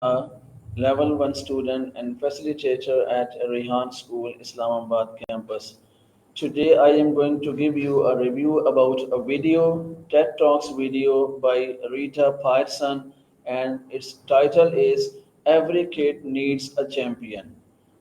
a level 1 student and facilitator at Rehan School, Islamabad campus. Today I am going to give you a review about a video, TED Talks video by Rita Pierson, and its title is Every Kid Needs a Champion.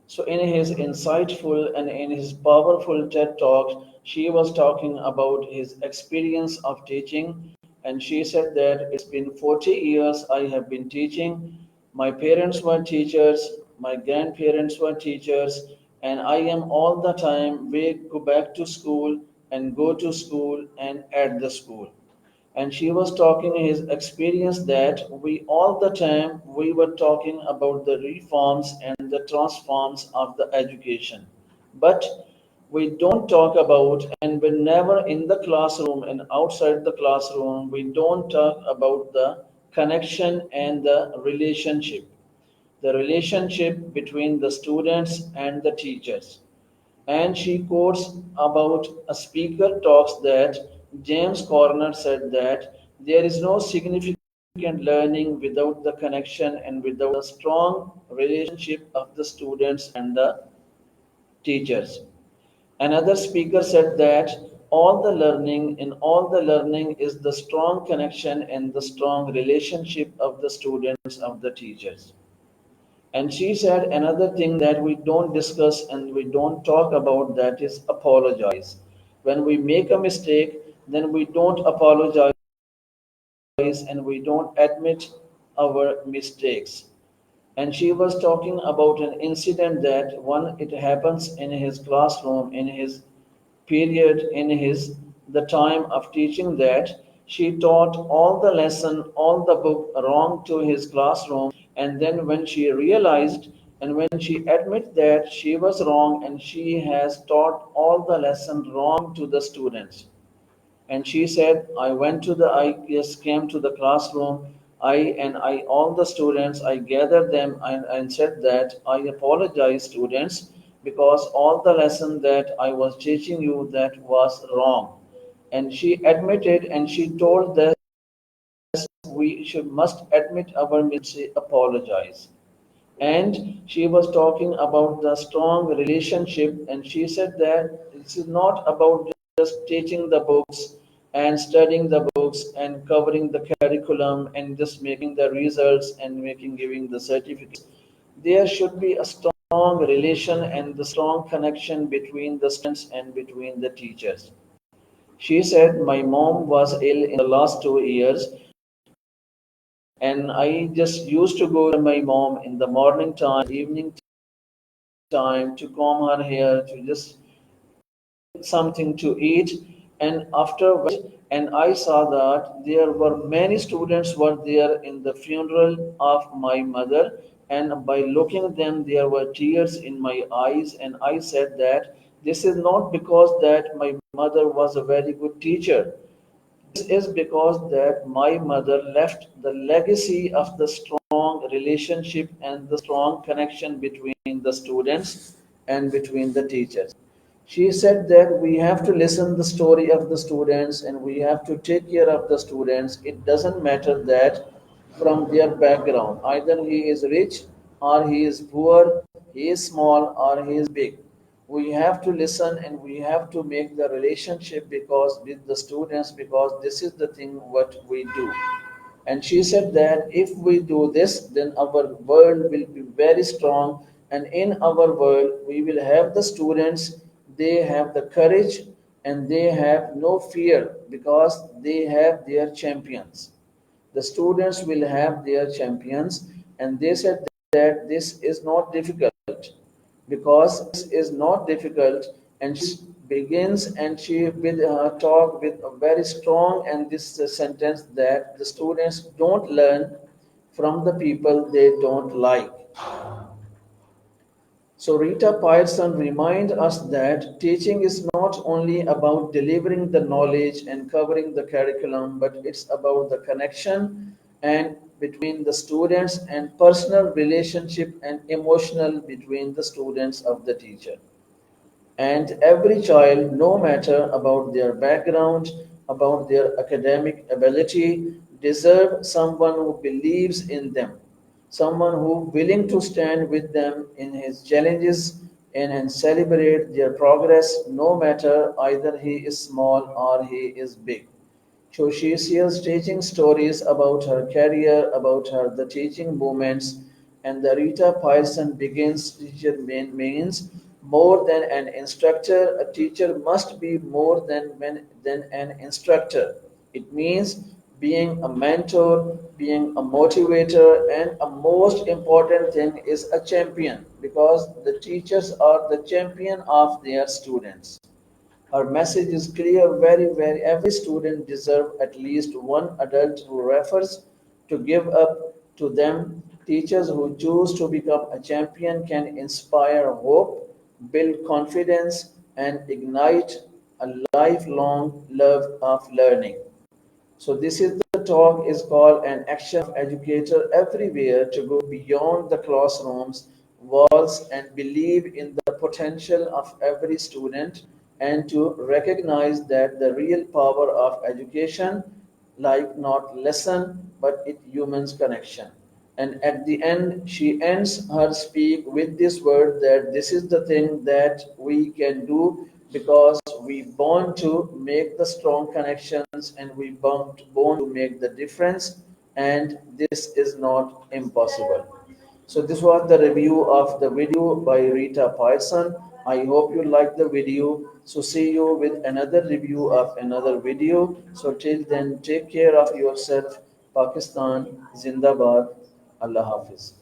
So, in his insightful and in his powerful TED Talk, she was talking about his experience of teaching, and she said that it's been 40 years I have been teaching. My parents were teachers, my grandparents were teachers, and I am all the time we go back to school and go to school and at the school. And she was talking his experience that we all the time we were talking about the reforms and the transforms of the education, but we don't talk about, and we're never in the classroom and outside the classroom we don't talk about the connection and the relationship between the students and the teachers. And she quotes about a speaker talks that James Corner said that there is no significant learning without the connection and without the strong relationship of the students and the teachers. Another speaker said that all the learning is the strong connection and the strong relationship of the students of the teachers. And she said another thing that we don't discuss and we don't talk about, that is apologize. When we make a mistake, then we don't apologize and we don't admit our mistakes. And she was talking about an incident that when it happens in his classroom, in his period, in his the time of teaching, that she taught all the lesson, all the book wrong to his classroom, and then when she realized and when she admit that she was wrong and she has taught all the lesson wrong to the students, and she said, I just came to the classroom, I all the students, I gathered them and said that I apologize, students, because all the lesson that I was teaching you that was wrong. And she admitted and she told that we should must admit our mistake, apologize. And she was talking about the strong relationship, and she said that this is not about just teaching the books and studying the books and covering the curriculum and just making the results and making giving the certificates. There should be a strong relation and the strong connection between the students and between the teachers. She said my mom was ill in the last 2 years, and I just used to go to my mom in the morning time, evening time to comb her hair, to just something to eat. And afterwards, and I saw that there were many students were there in the funeral of my mother, and by looking at them there were tears in my eyes, and I said that this is not because that my mother was a very good teacher. This is because that my mother left the legacy of the strong relationship and the strong connection between the students and between the teachers. She said that we have to listen the story of the students and we have to take care of the students. It doesn't matter that from their background, either he is rich or he is poor, he is small or he is big. We have to listen and we have to make the relationship because with the students, because this is the thing what we do. And she said that if we do this, then our world will be very strong, and in our world we will have the students, they have the courage and they have no fear because they have their champions. The students will have their champions, and they said that this is not difficult, because this is not difficult. And she begins and she will talk with a very strong and this sentence that the students don't learn from the people they don't like. So Rita Pierson reminds us that teaching is not only about delivering the knowledge and covering the curriculum, but it's about the connection and between the students and personal relationship and emotional between the students of the teacher. And every child, no matter about their background, about their academic ability, deserve someone who believes in them, someone who willing to stand with them in his challenges and celebrate their progress no matter either he is small or he is big. So she shares teaching stories about her career, about her the teaching moments, and the Rita Pierson begins teacher means more than an instructor. A teacher must be more than an instructor. It means being a mentor, being a motivator, and a most important thing is a champion because the teachers are the champion of their students. Her message is clear, very. Every student deserves at least one adult who refers to give up to them. Teachers who choose to become a champion can inspire hope, build confidence, and ignite a lifelong love of learning. So this is the talk is called an action of educator everywhere to go beyond the classroom's walls and believe in the potential of every student and to recognize that the real power of education like not lesson but it humans connection. And at the end, she ends her speak with this word that this is the thing that we can do because we born to make the strong connections and we born to make the difference, and this is not impossible. So this was the review of the video by Rita Pierson. I hope you like the video. So see you with another review of another video. So till then, take care of yourself. Pakistan Zindabad. Allah Hafiz.